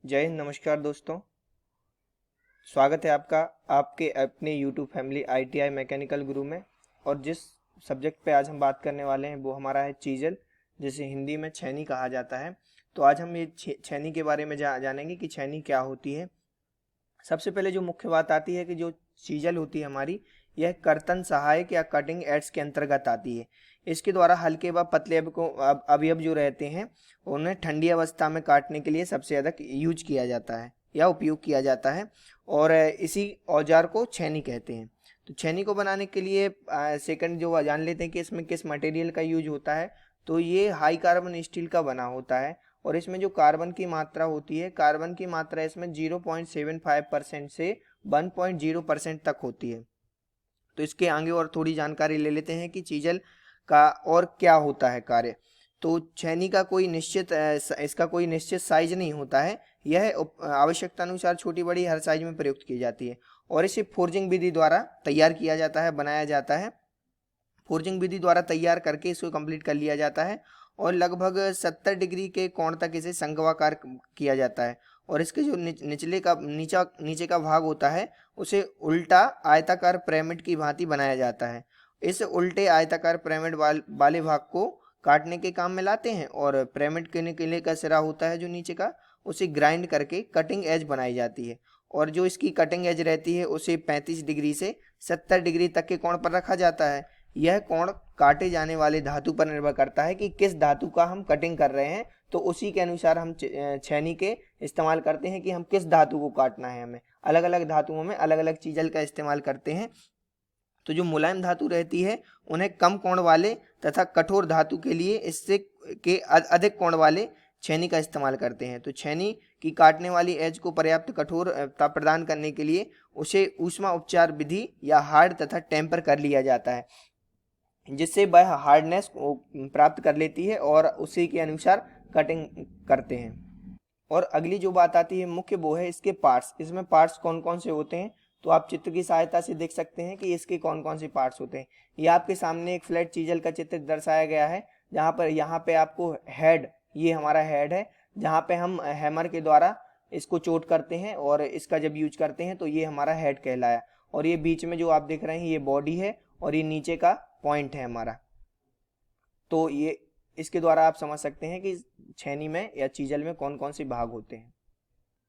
जय हिंद। नमस्कार दोस्तों, स्वागत है आपका आपके अपने यूट्यूब फैमिली आईटीआई मैकेनिकल गुरु में। और जिस सब्जेक्ट पे आज हम बात करने वाले हैं वो हमारा है चीजल, जिसे हिंदी में छेनी कहा जाता है। तो आज हम ये छेनी के बारे में जानेंगे कि छेनी क्या होती है। सबसे पहले जो मुख्य बात आती है कि जो चीजल होती है हमारी, यह कर्तन सहायक या कटिंग एड्स के अंतर्गत आती है। इसके द्वारा हल्के व पतले अवयव जो रहते हैं उन्हें ठंडी अवस्था में काटने के लिए सबसे अधिक यूज किया जाता है या उपयोग किया जाता है, और इसी औजार को छेनी कहते हैं। तो छेनी को बनाने के लिए सेकंड जो जान लेते हैं कि इसमें किस मटेरियल का यूज होता है। तो ये हाई कार्बन स्टील का बना होता है, और इसमें जो कार्बन की मात्रा होती है, कार्बन की मात्रा इसमें 0.75% से 1.0% तक होती है। तो इसके आगे और थोड़ी जानकारी ले लेते हैं कि चीजल का और क्या होता है कार्य। तो छेनी का कोई निश्चित इसका कोई निश्चित साइज नहीं होता है। यह आवश्यकता अनुसार छोटी बड़ी हर साइज में प्रयुक्त की जाती है, और इसे फोर्जिंग विधि द्वारा तैयार किया जाता है, बनाया जाता है। फोर्जिंग विधि द्वारा तैयार करके इसको कंप्लीट कर लिया जाता है, और लगभग 70 डिग्री के कोण तक इसे संगवाकार किया जाता है। और इसके जो नीचे का भाग होता है उसे उल्टा आयताकार पिरामिड की भांति बनाया जाता है। इस उल्टे आयताकार पिरामिड वाले भाग को काटने के काम में लाते हैं, और पिरामिड के निकले का सिरा होता है जो नीचे का, उसे ग्राइंड करके कटिंग एज बनाई जाती है। और जो इसकी कटिंग एज रहती है उसे 35 डिग्री से 70 डिग्री तक के कोण पर रखा जाता है। यह कोण काटे जाने वाले धातु पर निर्भर करता है कि किस धातु का हम कटिंग कर रहे हैं, तो उसी के अनुसार हम छेनी के इस्तेमाल करते हैं कि हम किस धातु को काटना है। हमें अलग अलग धातुओं में अलग अलग चीजल का इस्तेमाल करते हैं। तो जो मुलायम धातु रहती है उन्हें कम कोण वाले तथा कठोर धातु के लिए इससे के अधिक कोण वाले छेनी का इस्तेमाल करते हैं। तो छेनी की काटने वाली एज को पर्याप्त कठोरता प्रदान करने के लिए उसे ऊष्मा उपचार विधि या हार्ड तथा टेम्पर कर लिया जाता है, जिससे वह हार्डनेस प्राप्त कर लेती है, और उसी के अनुसार कटिंग करते हैं। और अगली जो बात आती है मुख्य, वो है इसके पार्ट्स। इसमें पार्ट्स कौन कौन से होते हैं, तो आप चित्र की सहायता से देख सकते हैं कि इसके कौन कौन से पार्ट्स होते हैं। ये आपके सामने एक फ्लैट चीजल का चित्र दर्शाया गया है, यहाँ पे आपको हेड, ये हमारा हेड है, जहाँ पे हम हैमर के द्वारा इसको चोट करते हैं, और इसका जब यूज करते हैं तो ये हमारा हेड कहलाया। और ये बीच में जो आप देख रहे हैं ये बॉडी है, और ये नीचे का पॉइंट है हमारा। तो ये इसके द्वारा आप समझ सकते हैं कि छेनी में या चीजल में कौन कौन से भाग होते हैं।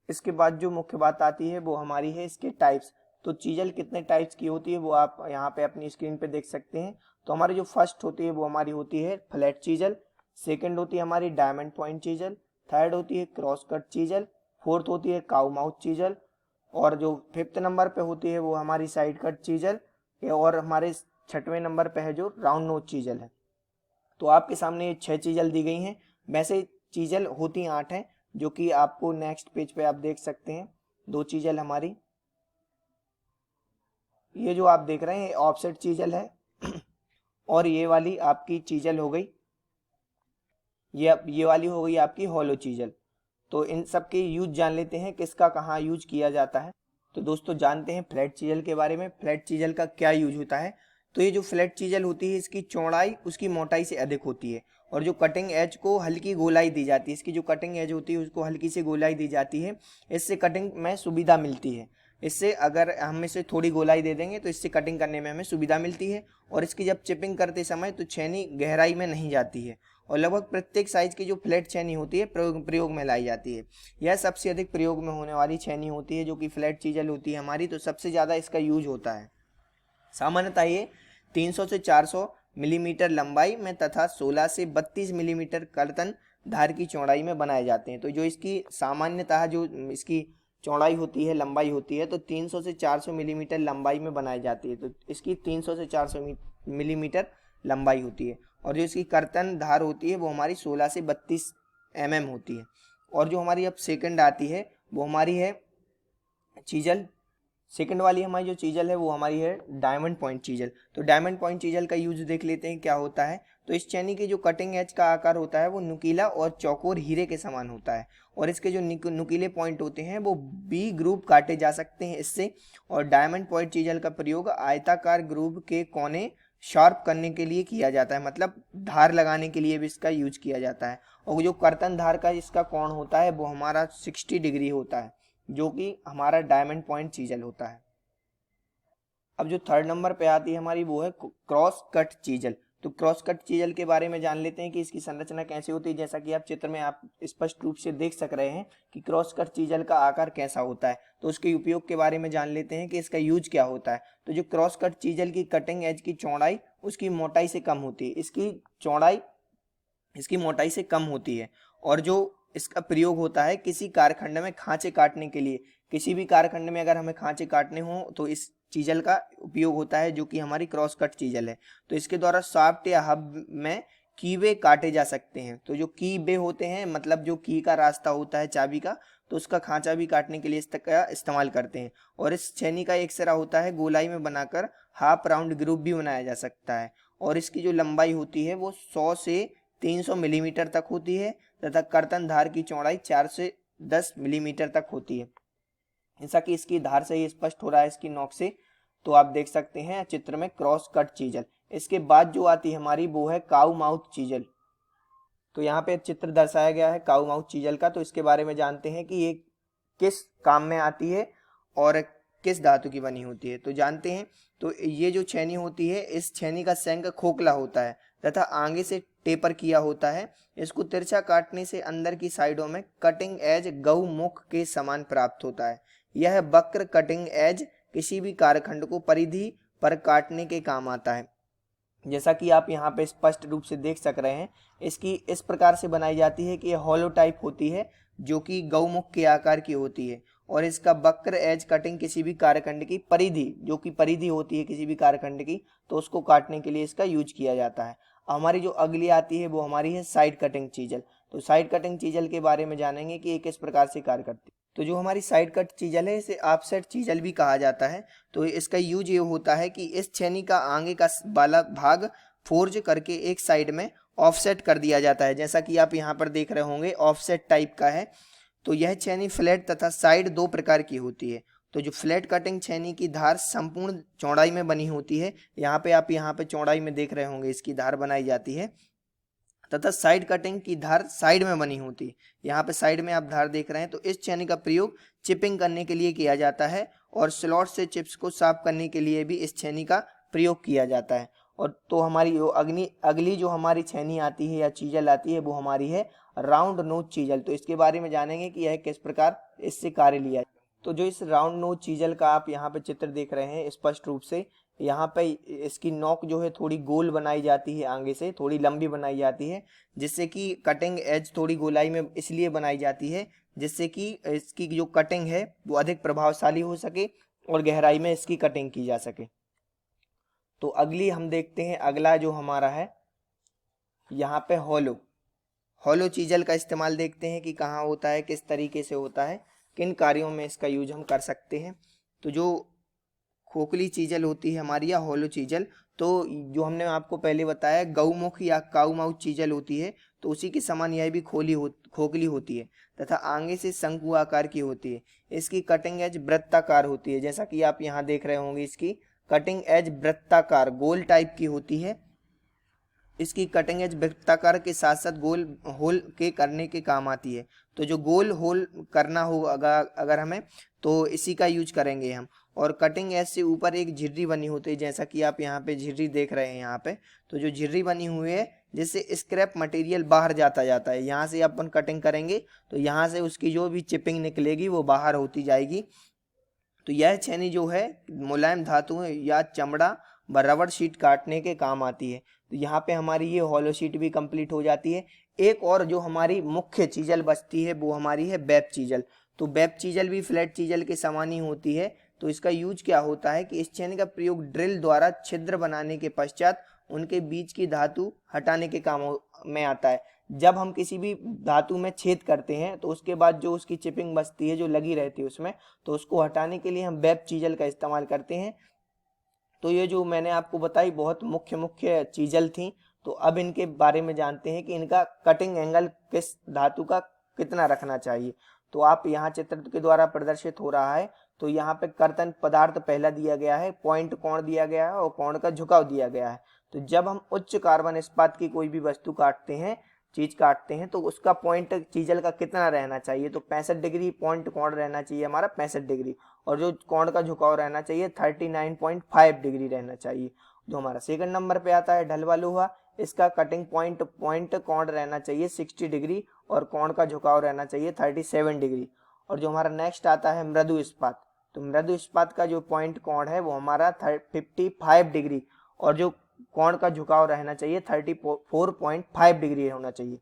इसके बाद जो मुख्य बात आती है वो हमारी है इसके टाइप्स। तो चीजल कितने टाइप्स की होती है वो आप यहाँ पे अपनी स्क्रीन पे देख सकते हैं। तो हमारी जो फर्स्ट होती है वो हमारी होती है फ्लैट चीजल, सेकंड होती है हमारी डायमंड पॉइंट चीजल, थर्ड होती है क्रॉस कट चीजल, फोर्थ होती है काउ माउथ चीजल, और जो फिफ्थ नंबर पे होती है वो हमारी साइड कट चीजल, और हमारे छठवें नंबर पे है जो राउंड नोज चीजल है। तो आपके सामने ये 6 चीजल दी गई हैं। वैसे चीजल होती 8 हैं, जो कि आपको नेक्स्ट पेज पे आप देख सकते हैं। 2 चीजल हमारी, ये जो आप देख रहे हैं ऑफसेट चीजल है और ये वाली आपकी चीजल हो गई, ये वाली हो गई आपकी हॉलो चीजल। तो इन सब के यूज जान लेते हैं किसका कहाँ यूज किया जाता है। तो दोस्तों जानते हैं फ्लैट चीजल के बारे में। फ्लैट चीजल का क्या यूज होता है। तो ये जो फ्लैट चीजल होती है इसकी चौड़ाई उसकी मोटाई से अधिक होती है, और जो कटिंग एज को हल्की गोलाई दी जाती है, इसकी जो कटिंग एज होती है उसको हल्की सी गोलाई दी जाती है। इससे कटिंग में सुविधा मिलती है। इससे अगर हम इसे थोड़ी गोलाई दे देंगे तो इससे कटिंग करने में हमें सुविधा मिलती है, और इसकी जब चिपिंग करते समय तो छेनी गहराई में नहीं जाती है, और लगभग प्रत्येक साइज की जो फ्लैट छेनी होती है प्रयोग में लाई जाती है। यह सबसे अधिक प्रयोग में होने वाली छेनी होती है जो कि फ्लैट चीजल होती है हमारी। तो सबसे ज़्यादा इसका यूज होता है। सामान्यतः ये 300 से 400 मिलीमीटर लंबाई में तथा 16 से 32 मिलीमीटर कर्तन धार की चौड़ाई में बनाए जाते हैं। तो जो इसकी सामान्यतः जो इसकी चौड़ाई होती है, लंबाई होती है, तो 300 से 400 मिलीमीटर लंबाई में बनाई जाती है। तो इसकी 300 से 400 मिलीमीटर लंबाई होती है, और जो इसकी कर्तन धार होती है वो हमारी 16 से 32 mm होती है। और जो हमारी अब सेकंड आती है वो हमारी है चीजल। सेकंड वाली हमारी जो चीजल है वो हमारी है डायमंड पॉइंट चीजल। तो डायमंड पॉइंट चीजल का यूज देख लेते हैं क्या होता है। तो इस चैनी की जो कटिंग एज का आकार होता है वो नुकीला और चौकोर हीरे के समान होता है, और इसके जो नुकीले पॉइंट होते हैं वो बी ग्रुप काटे जा सकते हैं इससे। और डायमंड पॉइंट चीजल का प्रयोग आयताकार ग्रुप के कोने शार्प करने के लिए किया जाता है, मतलब धार लगाने के लिए भी इसका यूज किया जाता है। और जो कर्तन धार का इसका कोण होता है वो हमारा 60 डिग्री होता है, जो कि हमारा डायमंड पॉइंट चीजल होता है। अब जो थर्ड नंबर पे आती है हमारी वो है क्रॉस कट चीजल। तो क्रॉस कट चीजल के बारे में जान लेते हैं कि इसकी संरचना कैसे होती है। जैसा कि आप चित्र में आप स्पष्ट रूप से देख सक रहे हैं कि क्रॉस कट चीजल का आकार कैसा होता है। तो उसके उपयोग के बारे में जान लेते हैं कि इसका यूज क्या होता है। तो जो क्रॉस कट चीजल की कटिंग एज की चौड़ाई उसकी मोटाई से कम होती है, इसकी चौड़ाई इसकी मोटाई से कम होती है। और जो इसका प्रयोग होता है किसी कारखंड में खांचे काटने के लिए, किसी भी कारखंड में अगर हमें खांचे काटने हो तो इस चीजल का उपयोग होता है, जो कि हमारी क्रॉस कट चीजल है। तो इसके द्वारा शाफ्ट या हब में कीवे काटे जा सकते हैं। तो जो कीवे होते हैं, मतलब जो की का रास्ता होता है चाबी का, तो उसका खांचा भी काटने के लिए इसका इस्तेमाल करते हैं। और इस छेनी का एक सिरा होता है गोलाई में बनाकर हाफ राउंड ग्रुप भी बनाया जा सकता है। और इसकी जो लंबाई होती है वो 100 से 300 मिलीमीटर तक होती है तथा कर्तन धार की चौड़ाई 4 से 10 मिलीमीटर तक होती है। जैसा कि इसकी धार से ही स्पष्ट हो रहा है इसकी नोक से, तो आप देख सकते हैं चित्र में क्रॉस कट चीजल। इसके बाद जो आती है हमारी वो है काऊ माउथ चीजल। तो यहाँ पे चित्र दर्शाया गया है काऊ माउथ चीजल का। तो इसके बारे में जानते हैं कि ये किस काम में आती है और किस धातु की बनी होती है। तो जानते हैं, तो ये जो छेनी होती है, इस छेनी का शंख खोखला होता है तथा आगे से टेपर किया होता है। इसको तिरछा काटने से अंदर की साइडों में कटिंग एज गौ मुख के समान प्राप्त होता है। यह वक्र कटिंग एज किसी भी कारखंड को परिधि पर काटने के काम आता है। जैसा कि आप यहाँ पे स्पष्ट रूप से देख सक रहे हैं, इसकी इस प्रकार से बनाई जाती है कि यह हॉलो टाइप होती है, जो कि गौमुख के आकार की होती है। और इसका वक्र एज कटिंग किसी भी कारखंड की परिधि, जो कि परिधि होती है किसी भी कारखंड की, तो उसको काटने के लिए इसका यूज किया जाता है। हमारी जो अगली आती है वो हमारी है साइड कटिंग चीजल। तो साइड कटिंग चीजल के बारे में जानेंगे कि ये किस प्रकार से कार्य करती है। तो जो हमारी साइड कट चीजल है इसे ऑफसेट चीजल भी कहा जाता है। तो इसका यूज ये होता है कि इस छेनी का आगे का वाला भाग फोर्ज करके एक साइड में ऑफसेट कर दिया जाता है। जैसा कि आप यहाँ पर देख रहे होंगे ऑफसेट टाइप का है। तो यह छेनी फ्लैट तथा साइड दो प्रकार की होती है। तो जो फ्लैट कटिंग छेनी की धार संपूर्ण चौड़ाई में बनी होती है, यहाँ पे आप यहाँ पे चौड़ाई में देख रहे होंगे इसकी धार बनाई जाती है, तथा साइड कटिंग की धार साइड में बनी होती है। यहाँ पे साइड में आप धार देख रहे हैं। तो इस छेनी का प्रयोग चिपिंग करने के लिए किया जाता है और स्लॉट से चिप्स को साफ करने के लिए भी इस छेनी का प्रयोग किया जाता है। और तो हमारी जो अगली जो हमारी छेनी आती है या चीजल आती है वो हमारी है राउंड नोच चीजल। तो इसके बारे में जानेंगे कि यह किस प्रकार इससे कार्य लिया। तो जो इस राउंड नोच चीजल का आप यहाँ पे चित्र देख रहे हैं स्पष्ट रूप से, यहाँ पे इसकी नोक जो है थोड़ी गोल बनाई जाती है, आगे से थोड़ी लंबी बनाई जाती है, जिससे कि कटिंग एज थोड़ी गोलाई में इसलिए बनाई जाती है जिससे कि इसकी जो कटिंग है वो अधिक प्रभावशाली हो सके और गहराई में इसकी कटिंग की जा सके। तो अगली हम देखते हैं, अगला जो हमारा है यहाँ पे हॉलो चीजल का इस्तेमाल देखते हैं कि कहाँ होता है, किस तरीके से होता है, किन कार्यों में इसका यूज हम कर सकते हैं। तो जो खोखली चीजल होती है हमारी या हॉलो चीजल, तो जो हमने आपको पहले बताया गौमुख या काऊ माउथ चीजल होती है, तो उसी के समान यह भी खोखली होती है तथा आगे से शंकु आकार की होती है। इसकी कटिंग एज वृत्ताकार होती है। जैसा कि आप यहाँ देख रहे होंगे इसकी कटिंग एज वृत्ताकार गोल टाइप की होती है। इसकी कटिंग एज वृत्ताकार के साथ साथ गोल होल के करने के काम आती है। तो जो गोल होल करना हो अगर हमें, तो इसी का यूज करेंगे हम। और कटिंग एज से ऊपर एक झिर्री बनी होती है, जैसा कि आप यहाँ पे झिर्री देख रहे हैं यहाँ पे। तो जो झिर्री बनी हुई है जिससे स्क्रैप मटेरियल बाहर जाता है, यहाँ से अपन कटिंग करेंगे तो यहाँ से उसकी जो भी चिपिंग निकलेगी वो बाहर होती जाएगी। तो यह छेनी जो है मुलायम धातु या चमड़ा व रबड़ शीट काटने के काम आती है। तो यहाँ पे हमारी ये हॉलो शीट भी कंप्लीट हो जाती है। एक और जो हमारी मुख्य चीजल बचती है वो हमारी है वेब चीजल। तो वेब चीजल भी फ्लैट चीजल के समान ही होती है। तो इसका यूज क्या होता है कि इस छेनी का प्रयोग ड्रिल द्वारा छिद्र बनाने के पश्चात उनके बीच की धातु हटाने के काम में आता है। जब हम किसी भी धातु में छेद करते हैं तो उसके बाद जो उसकी चिपिंग बचती है, जो लगी रहती है उसमें, तो उसको हटाने के लिए हम वेब चीजल का इस्तेमाल करते हैं। तो ये जो मैंने आपको बताई बहुत मुख्य चीजल थी। तो अब इनके बारे में जानते हैं कि इनका कटिंग एंगल किस धातु का कितना रखना चाहिए। तो आप यहाँ चित्र के द्वारा प्रदर्शित हो रहा है। तो यहाँ पे कर्तन पदार्थ पहला दिया गया है, पॉइंट कोण दिया गया है और कोण का झुकाव दिया गया है। तो जब हम उच्च कार्बन इस्पात की कोई भी वस्तु काटते हैं, चीज काटते हैं, तो उसका पॉइंट चीजल का कितना रहना चाहिए, तो 65 डिग्री पॉइंट कोण रहना चाहिए हमारा 65 डिग्री, और जो कोण का झुकाव रहना चाहिए 39.5 डिग्री रहना चाहिए। जो हमारा सेकंड नंबर पे आता है ढलवा लोहा, इसका कटिंग पॉइंट कोण रहना चाहिए 60 डिग्री और कोण का झुकाव रहना चाहिए 37 डिग्री। और जो हमारा नेक्स्ट आता है मृदु इस्पात, तो मृदु इस्पात का जो पॉइंट कोण है वो हमारा 55 डिग्री और जो कोण का झुकाव रहना चाहिए 34.5 डिग्री होना चाहिए।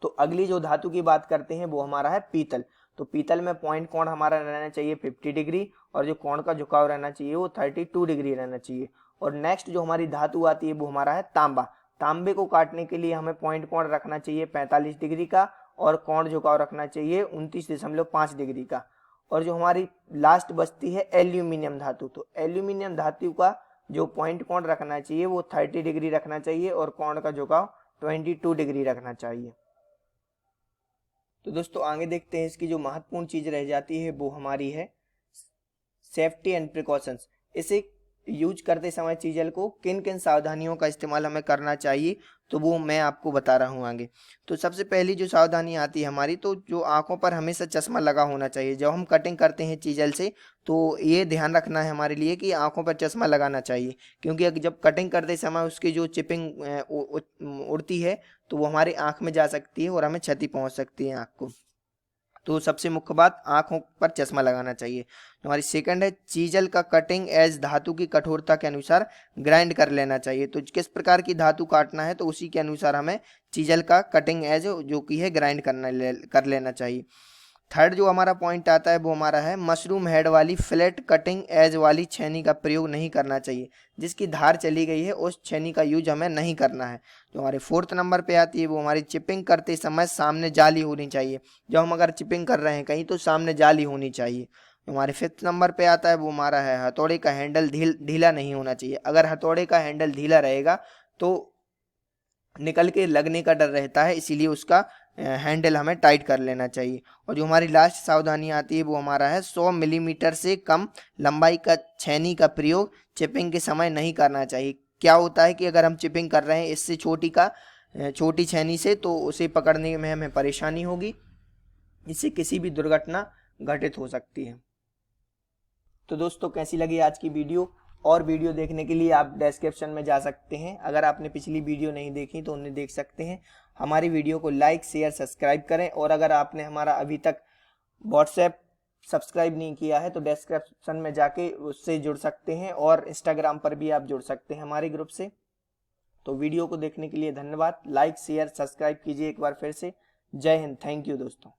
तो अगली जो धातु की बात करते हैं वो हमारा है पीतल। तो पीतल में पॉइंट कोण हमारा रहना चाहिए 50 डिग्री और जो कोण का झुकाव रहना चाहिए वो 32 डिग्री रहना चाहिए। और नेक्स्ट जो हमारी धातु आती है वो हमारा है तांबा। तांबे को काटने के लिए हमें पॉइंट कोण रखना चाहिए 45 डिग्री का और कोण झुकाव रखना चाहिए 29.5 डिग्री का। और जो हमारी लास्ट बचती है एल्यूमिनियम धातु, तो एल्यूमिनियम धातु का जो पॉइंट कोण रखना चाहिए वो 30 डिग्री रखना चाहिए और कोण का झुकाव 22 डिग्री रखना चाहिए। तो दोस्तों आगे देखते हैं इसकी जो महत्वपूर्ण चीज रह जाती है वो हमारी है सेफ्टी एंड प्रिकॉशंस। इसे यूज करते समय चीजल को किन किन सावधानियों का इस्तेमाल हमें करना चाहिए, तो वो मैं आपको बता रहा हूँ आगे। तो सबसे पहली जो सावधानी आती है हमारी, तो जो आंखों पर हमेशा चश्मा लगा होना चाहिए। जब हम कटिंग करते हैं चीजल से तो ये ध्यान रखना है हमारे लिए कि आंखों पर चश्मा लगाना चाहिए, क्योंकि जब कटिंग करते समय उसकी जो चिपिंग उड़ती है तो वो हमारी आंख में जा सकती है और हमें क्षति पहुंच सकती है आंख को। तो सबसे मुख्य बात आंखों पर चश्मा लगाना चाहिए। हमारी सेकंड है चीजल का कटिंग एज धातु की कठोरता के अनुसार ग्राइंड कर लेना चाहिए। तो किस प्रकार की धातु काटना है तो उसी के अनुसार हमें चीजल का कटिंग एज जो की है ग्राइंड कर लेना चाहिए। थर्ड जो हमारा पॉइंट आता है वो हमारा है मशरूम हेड वाली फ्लैट कटिंग एज वाली छेनी का प्रयोग नहीं करना चाहिए। जिसकी धार चली गई है उस छेनी का यूज हमें नहीं करना है। जो हमारे फोर्थ नंबर पे आती है वो हमारी चिपिंग करते समय सामने जाली होनी चाहिए। जब हम अगर चिपिंग कर रहे हैं कहीं तो सामने जाली होनी चाहिए। हमारे फिफ्थ नंबर पे आता है वो हमारा है हथौड़े का हैंडल ढीला नहीं होना चाहिए। अगर हथौड़े का हैंडल ढीला रहेगा तो निकल के लगने का डर रहता है, इसीलिए उसका हैंडल हमें टाइट कर लेना चाहिए। और जो हमारी लास्ट सावधानी आती है वो हमारा है 100 मिलीमीटर से कम लंबाई का छेनी का प्रयोग चिपिंग के समय नहीं करना चाहिए। क्या होता है कि अगर हम चिपिंग कर रहे हैं इससे छोटी छेनी से तो उसे पकड़ने में हमें परेशानी होगी, इससे किसी भी दुर्घटना घटित हो सकती है। तो दोस्तों कैसी लगी आज की वीडियो? और वीडियो देखने के लिए आप डिस्क्रिप्शन में जा सकते हैं। अगर आपने पिछली वीडियो नहीं देखी तो उन्हें देख सकते हैं। हमारी वीडियो को लाइक शेयर सब्सक्राइब करें और अगर आपने हमारा अभी तक व्हाट्सएप सब्सक्राइब नहीं किया है तो डिस्क्रिप्शन में जाके उससे जुड़ सकते हैं और इंस्टाग्राम पर भी आप जुड़ सकते हैं हमारे ग्रुप से। तो वीडियो को देखने के लिए धन्यवाद। लाइक शेयर सब्सक्राइब कीजिए एक बार फिर से। जय हिंद। थैंक यू दोस्तों।